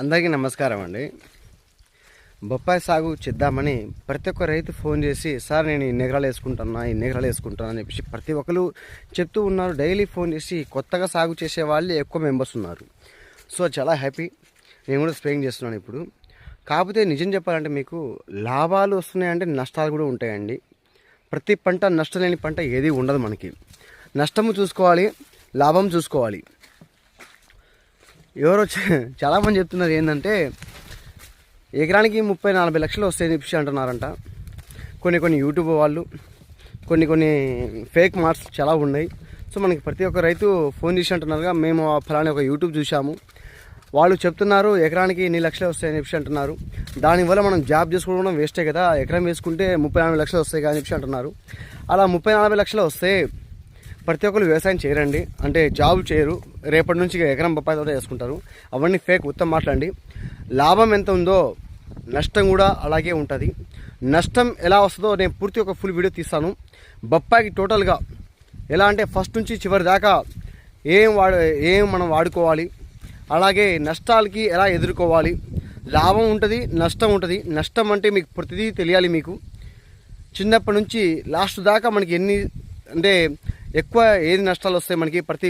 అందరికీ నమస్కారం అండి. బొప్పాయి సాగు చేద్దామని ప్రతి ఒక్క రైతు ఫోన్ చేసి, సార్ నేను ఇన్ని ఎకరాలు వేసుకుంటాను అని చెప్పేసి ప్రతి ఒక్కరు చెప్తూ ఉన్నారు. డైలీ ఫోన్ చేసి కొత్తగా సాగు చేసే వాళ్ళే ఎక్కువ మెంబర్స్ ఉన్నారు. సో చాలా హ్యాపీ. నేను కూడా స్ప్రేయింగ్ చేస్తున్నాను ఇప్పుడు. కాకపోతే నిజం చెప్పాలంటే మీకు లాభాలు వస్తున్నాయంటే నష్టాలు కూడా ఉంటాయండి. ప్రతి పంట నష్టం లేని పంట ఏది ఉండదు. మనకి నష్టము చూసుకోవాలి, లాభం చూసుకోవాలి. ఎవరో చాలామంది చెప్తున్నారు ఏంటంటే ఎకరానికి 30-40 లక్షలు వస్తాయని చెప్పి అంటున్నారంట. కొన్ని యూట్యూబ్ వాళ్ళు, కొన్ని ఫేక్ మార్క్స్ చాలా ఉన్నాయి. సో మనకి ప్రతి ఒక్క రైతు ఫోన్ చేసి అంటున్నారుగా, మేము ఫలానా ఒక యూట్యూబ్ చూసాము, వాళ్ళు చెప్తున్నారు ఎకరానికి ఇన్ని లక్షలు వస్తాయని చెప్పి అంటున్నారు. దానివల్ల మనం జాబ్ చేసుకోవడం వేస్టే కదా, ఎకరం వేసుకుంటే 30-40 లక్షలు వస్తాయి కానీ చెప్పి అంటున్నారు. అలా 30-40 లక్షలు వస్తే ప్రతి ఒక్కరు వ్యవసాయం చేయరండి, అంటే జాబ్ చేయరు. రేపటి నుంచి ఎకరం బొప్పాయి తోట వేసుకుంటారు. అవన్నీ ఫేక్, ఉత్తమ మాట్లాడండి. లాభం ఎంత ఉందో నష్టం కూడా అలాగే ఉంటుంది. నష్టం ఎలా వస్తుందో నేను పూర్తి ఒక ఫుల్ వీడియో తీస్తాను. బొప్పాయికి టోటల్గా ఎలా అంటే ఫస్ట్ నుంచి చివరి దాకా ఏం మనం వాడుకోవాలి, అలాగే నష్టాలకి ఎలా ఎదుర్కోవాలి. లాభం ఉంటుంది, నష్టం ఉంటుంది. నష్టం అంటే మీకు ప్రతిదీ తెలియాలి. మీకు చిన్నప్పటి నుంచి లాస్ట్ దాకా మనకి ఎన్ని అంటే ఎక్కువ ఏది నష్టాలు వస్తాయి మనకి ప్రతి